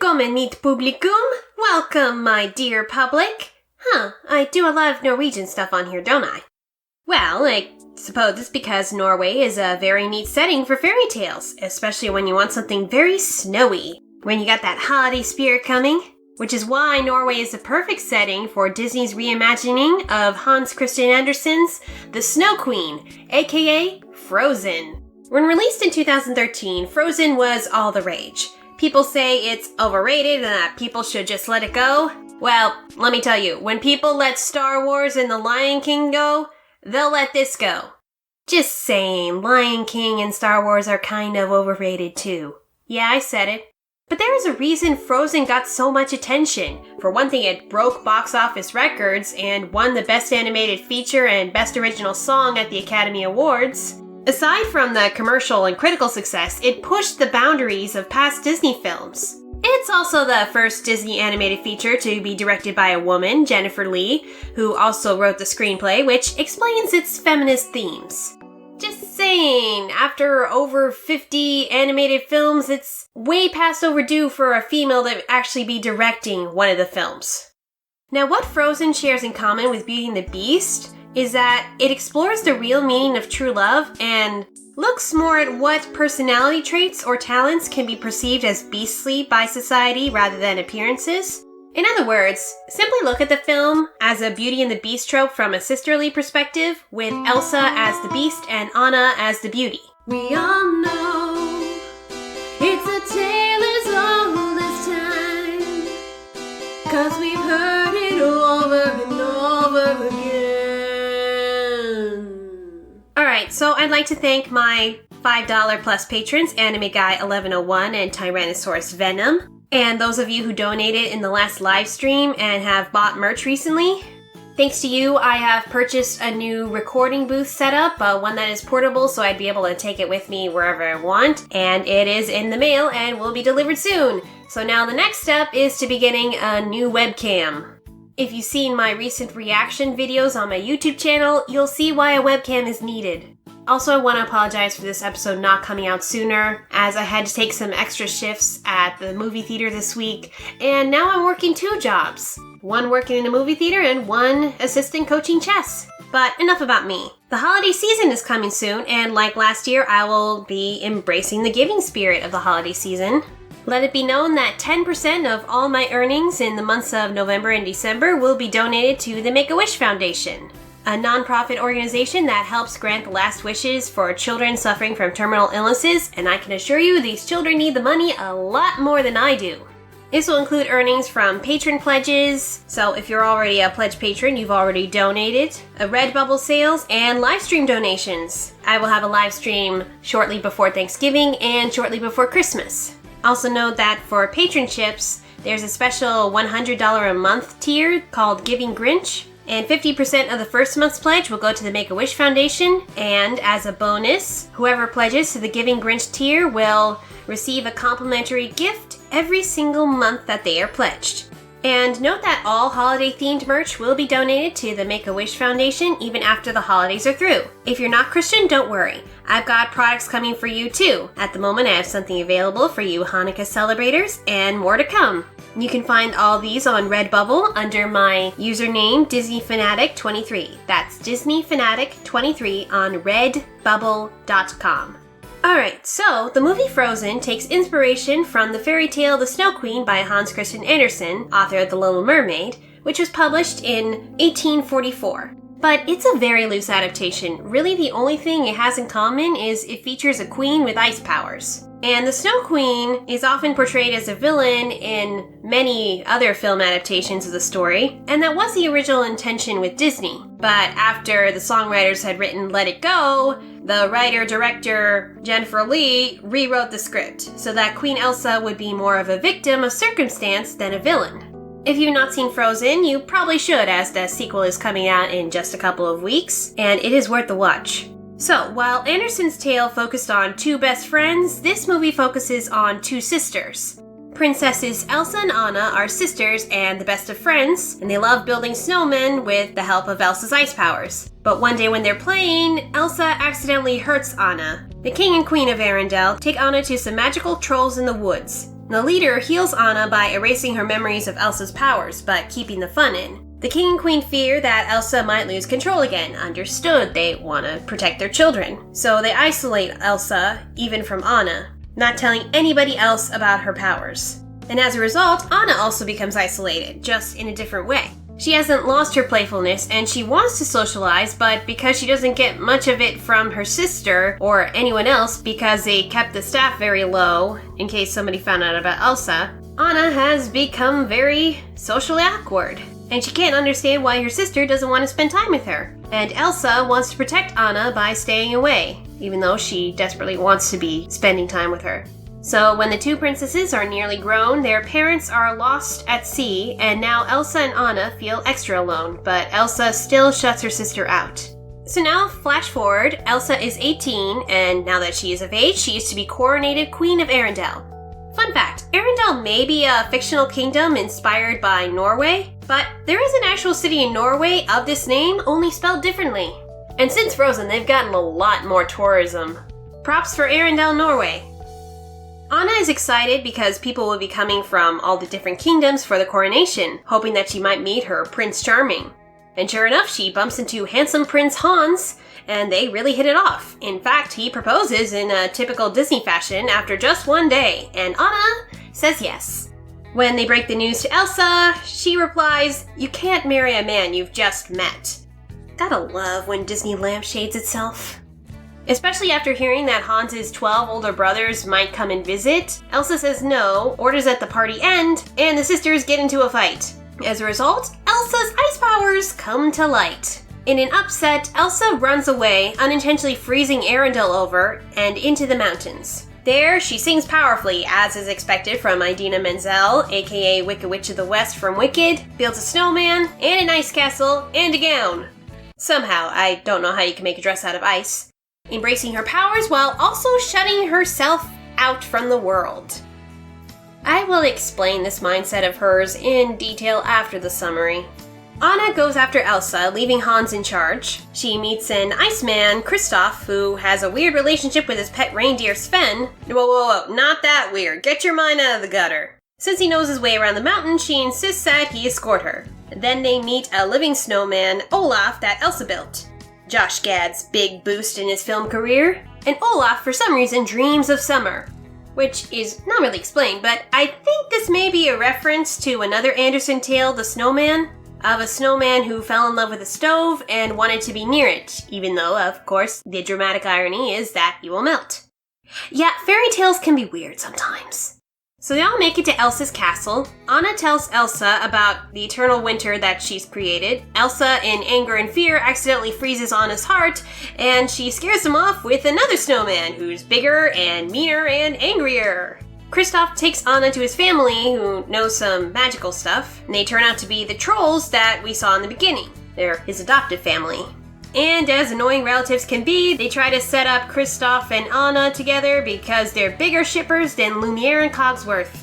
Kommenit publikum. Welcome, my dear public. I do a lot of Norwegian stuff on here, don't I? Well, I suppose it's because Norway is a very neat setting for fairy tales, especially when you want something very snowy, when you got that holiday spirit coming, which is why Norway is the perfect setting for Disney's reimagining of Hans Christian Andersen's The Snow Queen, aka Frozen. When released in 2013, Frozen was all the rage. People say it's overrated and that people should just let it go. Well, let me tell you, when people let Star Wars and The Lion King go, they'll let this go. Just saying, Lion King and Star Wars are kind of overrated too. Yeah, I said it. But there is a reason Frozen got so much attention. For one thing, it broke box office records and won the Best Animated Feature and Best Original Song at the Academy Awards. Aside from the commercial and critical success, it pushed the boundaries of past Disney films. It's also the first Disney animated feature to be directed by a woman, Jennifer Lee, who also wrote the screenplay, which explains its feminist themes. Just saying, after over 50 animated films, it's way past overdue for a female to actually be directing one of the films. Now, what Frozen shares in common with Beauty and the Beast is that it explores the real meaning of true love and looks more at what personality traits or talents can be perceived as beastly by society rather than appearances. In other words, simply look at the film as a Beauty and the Beast trope from a sisterly perspective, with Elsa as the Beast and Anna as the Beauty. We all know it's a tale as old as time, 'cause we've heard it over and over again. Alright, so I'd like to thank my $5 plus patrons, Anime Guy 1101 and TyrannosaurusVenom, and those of you who donated in the last live stream and have bought merch recently. Thanks to you, I have purchased a new recording booth setup, one that is portable so I'd be able to take it with me wherever I want, and it is in the mail and will be delivered soon. So now the next step is to be getting a new webcam. If you've seen my recent reaction videos on my YouTube channel, you'll see why a webcam is needed. Also, I want to apologize for this episode not coming out sooner, as I had to take some extra shifts at the movie theater this week, and now I'm working 2 jobs. One working in a movie theater and one assistant coaching chess. But enough about me. The holiday season is coming soon, and like last year, I will be embracing the giving spirit of the holiday season. Let it be known that 10% of all my earnings in the months of November and December will be donated to the Make-A-Wish Foundation, a nonprofit organization that helps grant the last wishes for children suffering from terminal illnesses, and I can assure you these children need the money a lot more than I do. This will include earnings from patron pledges, so if you're already a pledge patron, you've already donated, a Redbubble sales, and live stream donations. I will have a live stream shortly before Thanksgiving and shortly before Christmas. Also note that for patronships, there's a special $100 a month tier called Giving Grinch, and 50% of the first month's pledge will go to the Make-A-Wish Foundation, and as a bonus, whoever pledges to the Giving Grinch tier will receive a complimentary gift every single month that they are pledged. And note that all holiday-themed merch will be donated to the Make-A-Wish Foundation even after the holidays are through. If you're not Christian, don't worry. I've got products coming for you too. At the moment, I have something available for you Hanukkah celebrators, and more to come. You can find all these on Redbubble under my username DisneyFanatic23. That's DisneyFanatic23 on redbubble.com. Alright, so the movie Frozen takes inspiration from the fairy tale The Snow Queen by Hans Christian Andersen, author of The Little Mermaid, which was published in 1844. But it's a very loose adaptation. Really, the only thing it has in common is it features a queen with ice powers. And the Snow Queen is often portrayed as a villain in many other film adaptations of the story, and that was the original intention with Disney. But after the songwriters had written Let It Go, the writer-director Jennifer Lee rewrote the script so that Queen Elsa would be more of a victim of circumstance than a villain. If you've not seen Frozen, you probably should, as the sequel is coming out in just a couple of weeks, and it is worth the watch. So, while Andersen's tale focused on 2 best friends, this movie focuses on 2 sisters. Princesses Elsa and Anna are sisters and the best of friends, and they love building snowmen with the help of Elsa's ice powers. But one day when they're playing, Elsa accidentally hurts Anna. The king and queen of Arendelle take Anna to some magical trolls in the woods. The leader heals Anna by erasing her memories of Elsa's powers, but keeping the fun in. The king and queen fear that Elsa might lose control again. Understood, they want to protect their children. So they isolate Elsa, even from Anna, not telling anybody else about her powers. And as a result, Anna also becomes isolated, just in a different way. She hasn't lost her playfulness and she wants to socialize, but because she doesn't get much of it from her sister or anyone else because they kept the staff very low in case somebody found out about Elsa, Anna has become very socially awkward. And she can't understand why her sister doesn't want to spend time with her. And Elsa wants to protect Anna by staying away, even though she desperately wants to be spending time with her. So when the two princesses are nearly grown, their parents are lost at sea, and now Elsa and Anna feel extra alone, but Elsa still shuts her sister out. So now, flash forward, Elsa is 18, and now that she is of age, she is to be coronated Queen of Arendelle. Fun fact, Arendelle may be a fictional kingdom inspired by Norway, but there is an actual city in Norway of this name, only spelled differently. And since Frozen, they've gotten a lot more tourism. Props for Arendelle, Norway. Anna is excited because people will be coming from all the different kingdoms for the coronation, hoping that she might meet her Prince Charming. And sure enough, she bumps into handsome Prince Hans, and they really hit it off. In fact, he proposes in a typical Disney fashion after just one day, and Anna says yes. When they break the news to Elsa, she replies, "You can't marry a man you've just met." Gotta love when Disney lampshades itself. Especially after hearing that Hans's 12 older brothers might come and visit, Elsa says no, orders that the party end, and the sisters get into a fight. As a result, Elsa's ice powers come to light. In an upset, Elsa runs away, unintentionally freezing Arendelle over and into the mountains. There, she sings powerfully, as is expected from Idina Menzel, aka Wicked Witch of the West from Wicked, builds a snowman, and an ice castle, and a gown. Somehow, I don't know how you can make a dress out of ice. Embracing her powers while also shutting herself out from the world. I will explain this mindset of hers in detail after the summary. Anna goes after Elsa, leaving Hans in charge. She meets an Iceman, Kristoff, who has a weird relationship with his pet reindeer Sven. Whoa, not that weird. Get your mind out of the gutter. Since he knows his way around the mountain, she insists that he escort her. Then they meet a living snowman, Olaf, that Elsa built. Josh Gad's big boost in his film career, and Olaf, for some reason, dreams of summer. Which is not really explained, but I think this may be a reference to another Andersen tale, The Snowman, of a snowman who fell in love with a stove and wanted to be near it, even though, of course, the dramatic irony is that he will melt. Yeah, fairy tales can be weird sometimes. So they all make it to Elsa's castle. Anna tells Elsa about the eternal winter that she's created. Elsa, in anger and fear, accidentally freezes Anna's heart, and she scares him off with another snowman who's bigger and meaner and angrier. Kristoff takes Anna to his family, who knows some magical stuff, and they turn out to be the trolls that we saw in the beginning. They're his adoptive family. And as annoying relatives can be, they try to set up Kristoff and Anna together because they're bigger shippers than Lumiere and Cogsworth.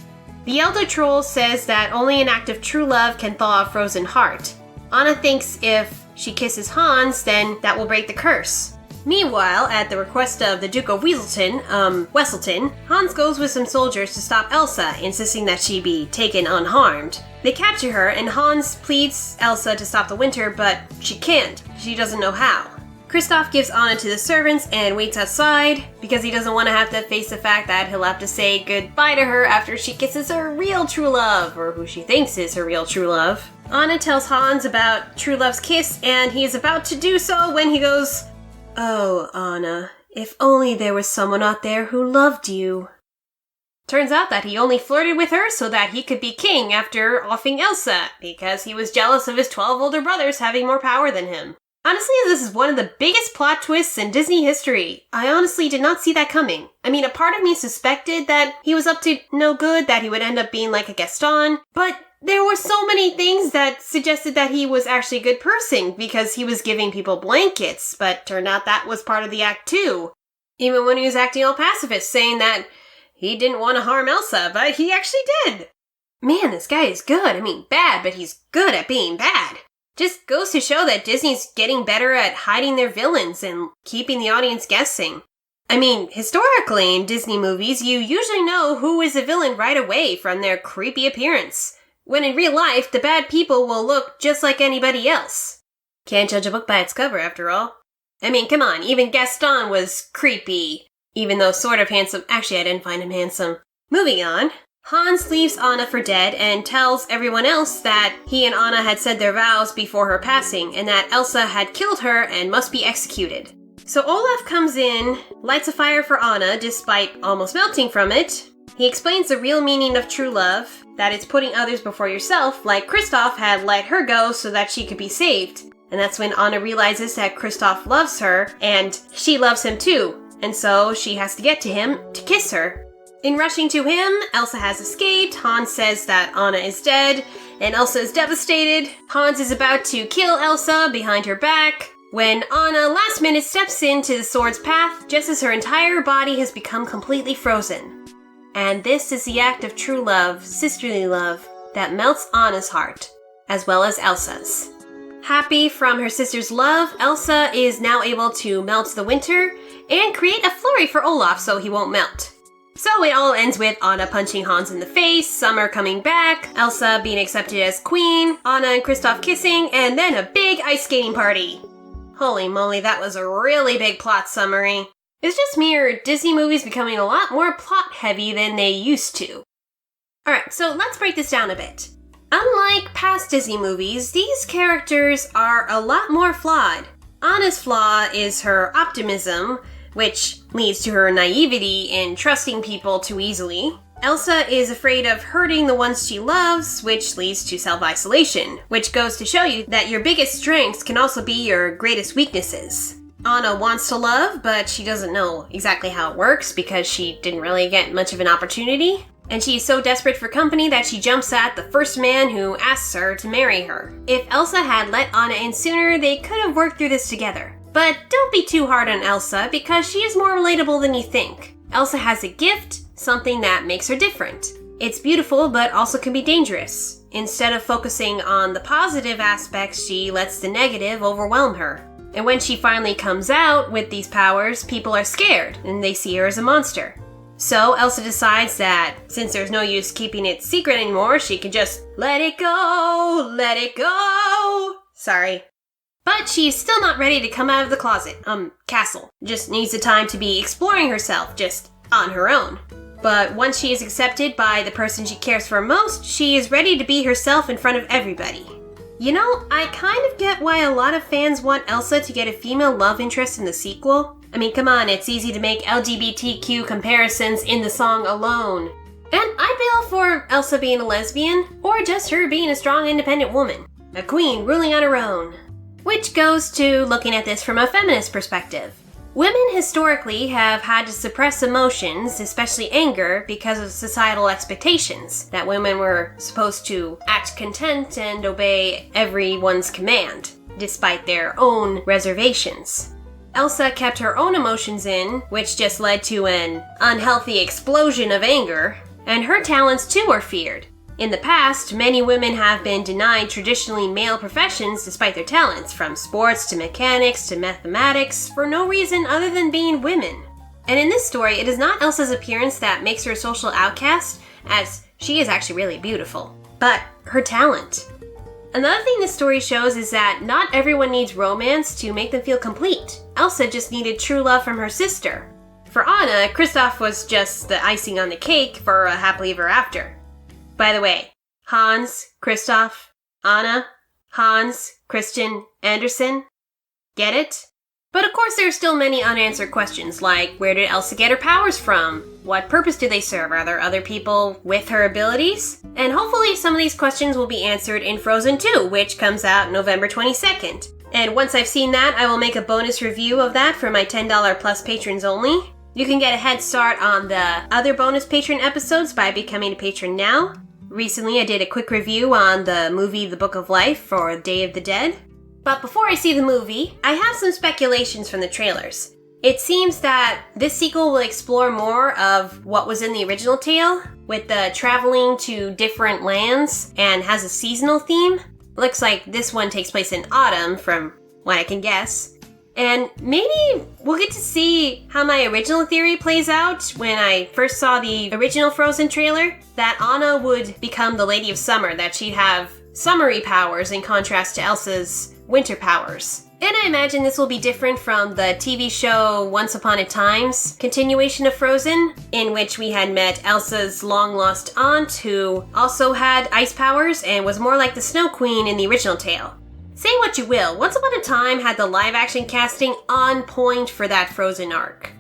The elder troll says that only an act of true love can thaw a frozen heart. Anna thinks if she kisses Hans, then that will break the curse. Meanwhile, at the request of the Duke of Wesselton, Hans goes with some soldiers to stop Elsa, insisting that she be taken unharmed. They capture her, and Hans pleads Elsa to stop the winter, but she can't. She doesn't know how. Kristoff gives Anna to the servants and waits outside because he doesn't want to have to face the fact that he'll have to say goodbye to her after she kisses her real true love, or who she thinks is her real true love. Anna tells Hans about true love's kiss, and he is about to do so when he goes, "Oh, Anna, if only there was someone out there who loved you." Turns out that he only flirted with her so that he could be king after offing Elsa, because he was jealous of his 12 older brothers having more power than him. Honestly, this is one of the biggest plot twists in Disney history. I honestly did not see that coming. I mean, a part of me suspected that he was up to no good, that he would end up being like a Gaston, but there were so many things that suggested that he was actually a good person because he was giving people blankets, but turned out that was part of the act too. Even when he was acting all pacifist, saying that he didn't want to harm Elsa, but he actually did. Man, this guy is good. I mean, bad, but he's good at being bad. Just goes to show that Disney's getting better at hiding their villains and keeping the audience guessing. I mean, historically in Disney movies, you usually know who is a villain right away from their creepy appearance. When in real life, the bad people will look just like anybody else. Can't judge a book by its cover, after all. I mean, come on, even Gaston was creepy. Even though sort of handsome. Actually, I didn't find him handsome. Moving on. Hans leaves Anna for dead and tells everyone else that he and Anna had said their vows before her passing and that Elsa had killed her and must be executed. So Olaf comes in, lights a fire for Anna despite almost melting from it. He explains the real meaning of true love, that it's putting others before yourself, like Kristoff had let her go so that she could be saved. And that's when Anna realizes that Kristoff loves her and she loves him too, and so she has to get to him to kiss her. In rushing to him, Elsa has escaped, Hans says that Anna is dead, and Elsa is devastated. Hans is about to kill Elsa behind her back, when Anna last minute steps into the sword's path just as her entire body has become completely frozen. And this is the act of true love, sisterly love, that melts Anna's heart, as well as Elsa's. Happy from her sister's love, Elsa is now able to melt the winter and create a flurry for Olaf so he won't melt. So it all ends with Anna punching Hans in the face, Summer coming back, Elsa being accepted as queen, Anna and Kristoff kissing, and then a big ice skating party. Holy moly, that was a really big plot summary. It's just me or Disney movies becoming a lot more plot heavy than they used to. Alright, so let's break this down a bit. Unlike past Disney movies, these characters are a lot more flawed. Anna's flaw is her optimism, which leads to her naivety in trusting people too easily. Elsa is afraid of hurting the ones she loves, which leads to self-isolation, which goes to show you that your biggest strengths can also be your greatest weaknesses. Anna wants to love, but she doesn't know exactly how it works because she didn't really get much of an opportunity. And she is so desperate for company that she jumps at the first man who asks her to marry her. If Elsa had let Anna in sooner, they could have worked through this together. But don't be too hard on Elsa because she is more relatable than you think. Elsa has a gift, something that makes her different. It's beautiful but also can be dangerous. Instead of focusing on the positive aspects, she lets the negative overwhelm her. And when she finally comes out with these powers, people are scared and they see her as a monster. So Elsa decides that since there's no use keeping it secret anymore, she can just let it go, let it go. Sorry. But she's still not ready to come out of the castle. Just needs the time to be exploring herself, just on her own. But once she is accepted by the person she cares for most, she is ready to be herself in front of everybody. You know, I kind of get why a lot of fans want Elsa to get a female love interest in the sequel. I mean, come on, it's easy to make LGBTQ comparisons in the song alone. And I bail for Elsa being a lesbian, or just her being a strong, independent woman. A queen ruling on her own. Which goes to looking at this from a feminist perspective. Women historically have had to suppress emotions, especially anger, because of societal expectations, that women were supposed to act content and obey everyone's command, despite their own reservations. Elsa kept her own emotions in, which just led to an unhealthy explosion of anger, and her talents too are feared. In the past, many women have been denied traditionally male professions despite their talents, from sports to mechanics to mathematics, for no reason other than being women. And in this story, it is not Elsa's appearance that makes her a social outcast, as she is actually really beautiful, but her talent. Another thing this story shows is that not everyone needs romance to make them feel complete. Elsa just needed true love from her sister. For Anna, Kristoff was just the icing on the cake for a happily ever after. By the way, Hans, Kristoff, Anna, Hans Christian Andersen. Get it? But of course there are still many unanswered questions, like where did Elsa get her powers from? What purpose do they serve? Are there other people with her abilities? And hopefully some of these questions will be answered in Frozen 2, which comes out November 22nd. And once I've seen that, I will make a bonus review of that for my $10 plus patrons only. You can get a head start on the other bonus patron episodes by becoming a patron now. Recently, I did a quick review on the movie The Book of Life for Day of the Dead. But before I see the movie, I have some speculations from the trailers. It seems that this sequel will explore more of what was in the original tale, with the traveling to different lands and has a seasonal theme. Looks like this one takes place in autumn, from what I can guess. And maybe we'll get to see how my original theory plays out when I first saw the original Frozen trailer, that Anna would become the Lady of Summer, that she'd have summery powers in contrast to Elsa's winter powers. And I imagine this will be different from the TV show Once Upon a Time's continuation of Frozen, in which we had met Elsa's long-lost aunt, who also had ice powers and was more like the Snow Queen in the original tale. Say what you will, Once Upon a Time had the live-action casting on point for that Frozen arc.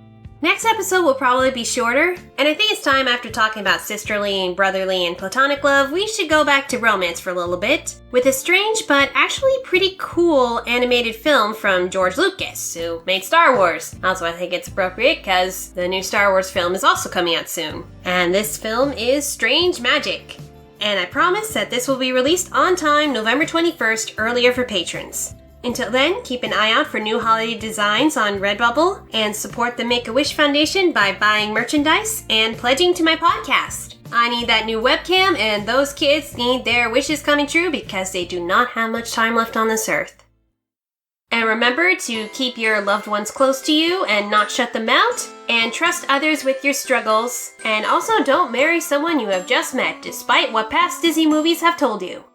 Next episode will probably be shorter, and I think it's time, after talking about sisterly and brotherly and platonic love, we should go back to romance for a little bit, with a strange but actually pretty cool animated film from George Lucas, who made Star Wars. Also, I think it's appropriate because the new Star Wars film is also coming out soon. And this film is Strange Magic. And I promise that this will be released on time, November 21st, earlier for patrons. Until then, keep an eye out for new holiday designs on Redbubble, and support the Make-A-Wish Foundation by buying merchandise and pledging to my podcast. I need that new webcam, and those kids need their wishes coming true because they do not have much time left on this earth. And remember to keep your loved ones close to you and not shut them out, and trust others with your struggles, and also don't marry someone you have just met despite what past Disney movies have told you.